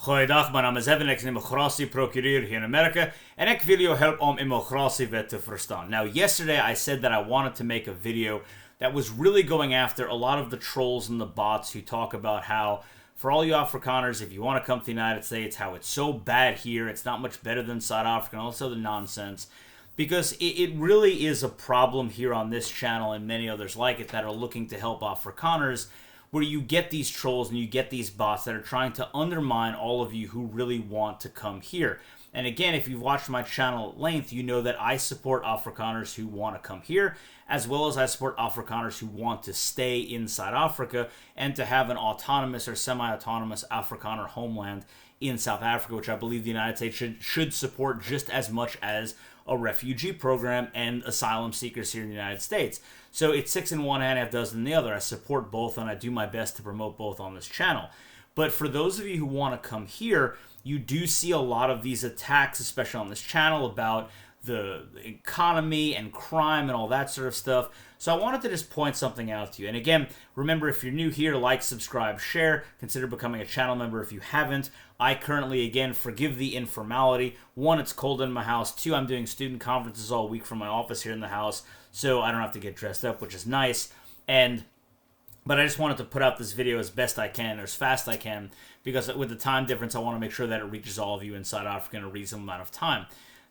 Goeiedag, mijn naam is Evan, ik ben immigratieprocureur here in America, and ik wil je help om immigratiewet te verstaan. Now, yesterday I said that I wanted to make a video that was really going after a lot of the trolls and the bots who talk about how, for all you Afrikaners, if you want to come to the United States, how it's so bad here, it's not much better than South Africa, and all this other nonsense. Because it really is a problem here on this channel and many others like it that are looking to help Afrikaners, where you get these trolls and you get these bots that are trying to undermine all of you who really want to come here. And again, if you've watched my channel at length, you know that I support Afrikaners who want to come here, as well as I support Afrikaners who want to stay inside Africa and to have an autonomous or semi-autonomous Afrikaner homeland in South Africa, which I believe the United States should support just as much as a refugee program and asylum seekers here in the United States. So it's 6 in one hand, half dozen in the other. I support both, and I do my best to promote both on this channel. But for those of you who want to come here, you do see a lot of these attacks, especially on this channel, about the economy and crime and all that sort of stuff. So I wanted to just point something out to you. And again, remember, if you're new here, like, subscribe, share. Consider becoming a channel member if you haven't. I currently, again, forgive the informality. 1, it's cold in my house. 2, I'm doing student conferences all week from my office here in the house, so I don't have to get dressed up, which is nice. But I just wanted to put out this video as best I can, or as fast I can, because with the time difference, I want to make sure that it reaches all of you inside Africa in a reasonable amount of time.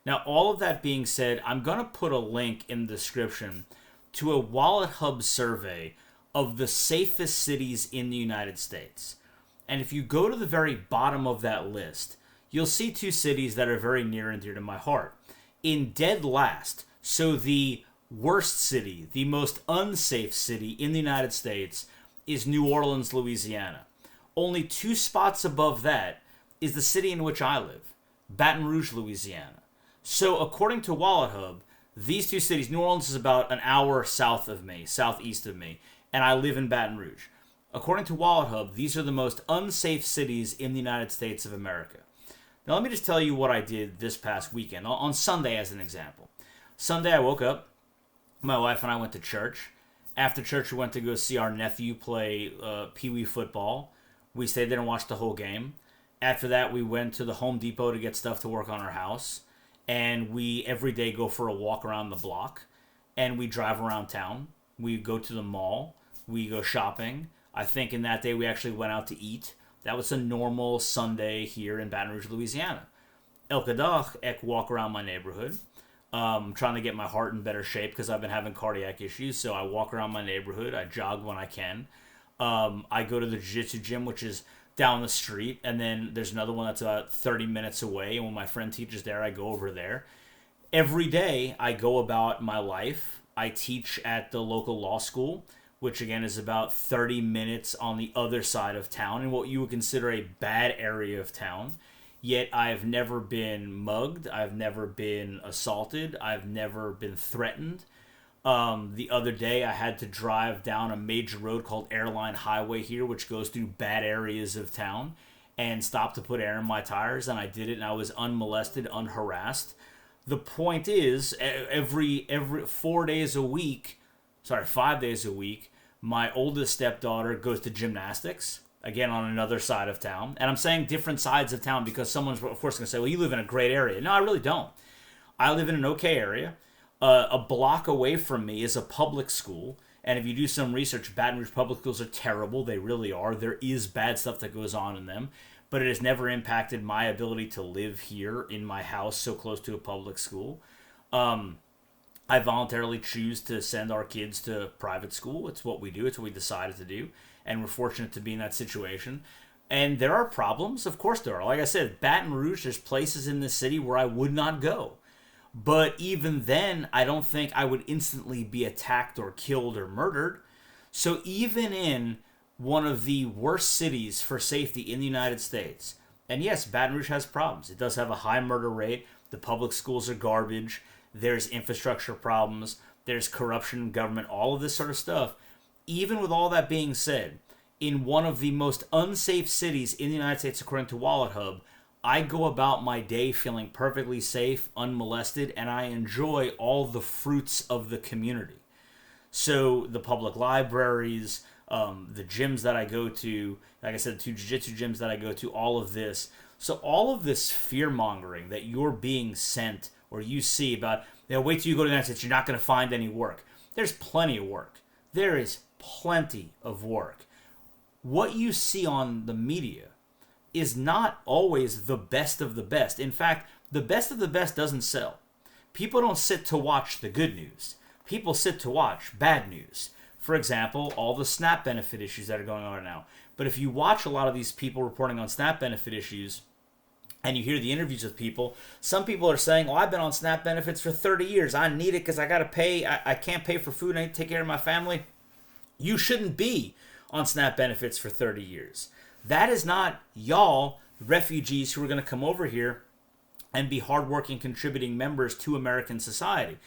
Now, all of that being said, I'm going to put a link in the description to a Wallet Hub survey of the safest cities in the United States. And if you go to the very bottom of that list, you'll see 2 cities that are very near and dear to my heart. In dead last, so the worst city, the most unsafe city in the United States, is New Orleans, Louisiana. Only 2 spots above that is the city in which I live, Baton Rouge, Louisiana. So according to Wallet Hub, these 2 cities, New Orleans is about an hour southeast of me, and I live in Baton Rouge. According to Wallet Hub, these are the most unsafe cities in the United States of America. Now let me just tell you what I did this past weekend, on Sunday as an example. Sunday I woke up, my wife and I went to church. After church we went to go see our nephew play Pee-wee football. We stayed there and watched the whole game. After that we went to the Home Depot to get stuff to work on our house. And we every day go for a walk around the block, and we drive around town. We go to the mall. We go shopping. I think in that day we actually went out to eat. That was a normal Sunday here in Baton Rouge, Louisiana. Elke dag, ek walk around my neighborhood, trying to get my heart in better shape because I've been having cardiac issues. So I walk around my neighborhood. I jog when I can. I go to the jiu-jitsu gym, which is down the street, and then there's another one that's about 30 minutes away, and when my friend teaches there, I go over there. Every day, I go about my life. I teach at the local law school, which again is about 30 minutes on the other side of town, in what you would consider a bad area of town. Yet, I've never been mugged, I've never been assaulted, I've never been threatened. The other day I had to drive down a major road called Airline Highway here, which goes through bad areas of town, and stop to put air in my tires, and I did it, and I was unmolested, unharassed. The point is, every 5 days a week, my oldest stepdaughter goes to gymnastics, again on another side of town. And I'm saying different sides of town because someone's of course going to say, well, you live in a great area. No, I really don't. I live in an okay area. A block away from me is a public school, and if you do some research, Baton Rouge public schools are terrible. They really are. There is bad stuff that goes on in them, but it has never impacted my ability to live here in my house so close to a public school. I voluntarily choose to send our kids to private school. It's what we do. It's what we decided to do, and we're fortunate to be in that situation. And there are problems. Of course there are. Like I said, Baton Rouge, there's places in this city where I would not go. But even then, I don't think I would instantly be attacked or killed or murdered. So even in one of the worst cities for safety in the United States, and yes, Baton Rouge has problems. It does have a high murder rate. The public schools are garbage. There's infrastructure problems. There's corruption in government, all of this sort of stuff. Even with all that being said, in one of the most unsafe cities in the United States, according to Wallet Hub, I go about my day feeling perfectly safe, unmolested, and I enjoy all the fruits of the community. So the public libraries, the gyms that I go to, like I said, 2 jiu-jitsu gyms that I go to, all of this. So all of this fear-mongering that you're being sent or you see about, wait till you go to the United States, you're not going to find any work. There's plenty of work. There is plenty of work. What you see on the media is not always the best of the best. In fact, the best of the best doesn't sell. People don't sit to watch the good news. People sit to watch bad news. For example, all the SNAP benefit issues that are going on right now. But if you watch a lot of these people reporting on SNAP benefit issues, and you hear the interviews with people, some people are saying, oh, I've been on SNAP benefits for 30 years. I need it because I got to pay. I can't pay for food. I need to take care of my family. You shouldn't be on SNAP benefits for 30 years. That is not y'all, refugees who are going to come over here and be hardworking, contributing members to American society.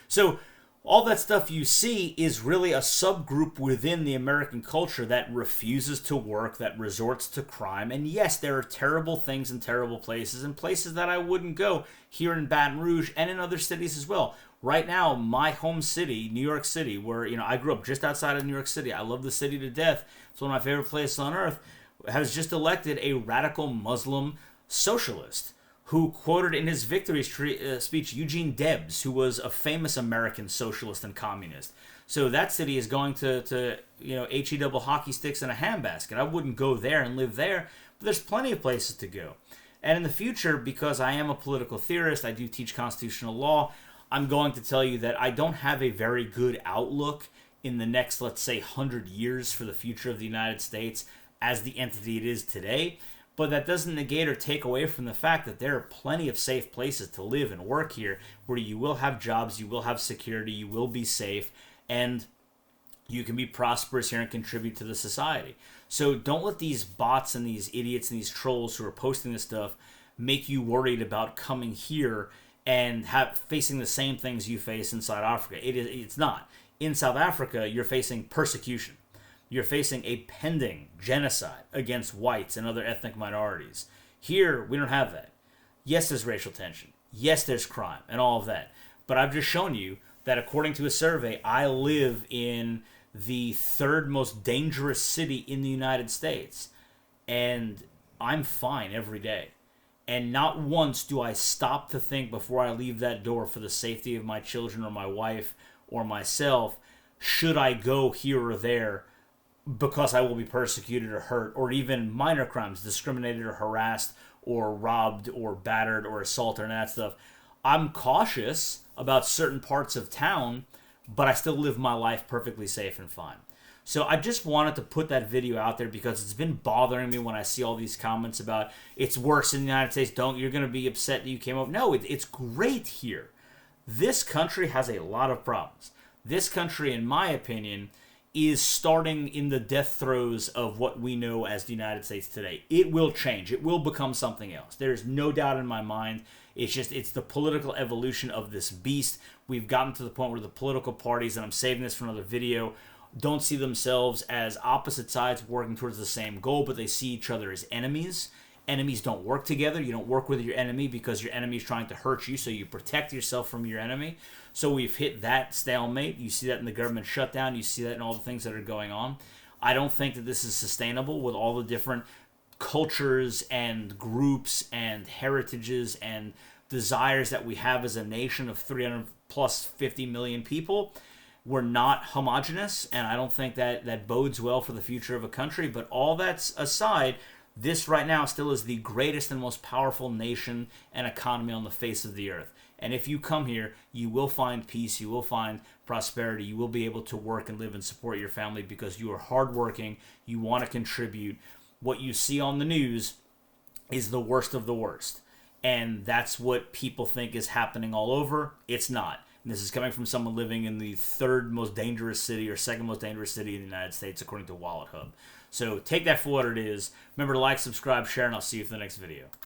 So all that stuff you see is really a subgroup within the American culture that refuses to work, that resorts to crime. And yes, there are terrible things in terrible places and places that I wouldn't go here in Baton Rouge and in other cities as well. Right now, my home city, New York City, where I grew up just outside of New York City. I love the city to death. It's one of my favorite places on earth. Has just elected a radical Muslim socialist who quoted in his victory speech Eugene Debs, who was a famous American socialist and communist. So that city is going to HE double hockey sticks and a handbasket. I wouldn't go there and live there, but there's plenty of places to go. And in the future, because I am a political theorist, I do teach constitutional law, I'm going to tell you that I don't have a very good outlook in the next, let's say, 100 years for the future of the United States as the entity it is today. But that doesn't negate or take away from the fact that there are plenty of safe places to live and work here where you will have jobs, you will have security, you will be safe, and you can be prosperous here and contribute to the society. So don't let these bots and these idiots and these trolls who are posting this stuff make you worried about coming here and facing the same things you face in South Africa. It's not. In South Africa, you're facing persecution. You're facing a pending genocide against whites and other ethnic minorities. Here, we don't have that. Yes, there's racial tension. Yes, there's crime and all of that. But I've just shown you that according to a survey, I live in the 3rd most dangerous city in the United States. And I'm fine every day. And not once do I stop to think before I leave that door for the safety of my children or my wife or myself, should I go here or there because I will be persecuted or hurt, or even minor crimes, discriminated or harassed or robbed or battered or assaulted and that stuff. I'm cautious about certain parts of town, but I still live my life perfectly safe and fine. So I just wanted to put that video out there because it's been bothering me when I see all these comments about it's worse in the United States. You're going to be upset that you came up. No, it's great here. This country has a lot of problems. This country, in my opinion, is starting in the death throes of what we know as the United States today. It will change. It will become something else. There's no doubt in my mind. It's the political evolution of this beast. We've gotten to the point where the political parties, and I'm saving this for another video, don't see themselves as opposite sides working towards the same goal, but they see each other as enemies. Enemies don't work together. You don't work with your enemy because your enemy is trying to hurt you, so you protect yourself from your enemy. So we've hit that stalemate. You see that in the government shutdown. You see that in all the things that are going on. I don't think that this is sustainable with all the different cultures and groups and heritages and desires that we have as a nation of 300 plus 50 million people. We're not homogenous, and I don't think that bodes well for the future of a country. But all that's aside, this right now still is the greatest and most powerful nation and economy on the face of the earth. And if you come here, you will find peace, you will find prosperity, you will be able to work and live and support your family because you are hardworking, you want to contribute. What you see on the news is the worst of the worst. And that's what people think is happening all over. It's not. And this is coming from someone living in the 3rd most dangerous city or 2nd most dangerous city in the United States, according to Wallet Hub. So take that for what it is. Remember to like, subscribe, share, and I'll see you for the next video.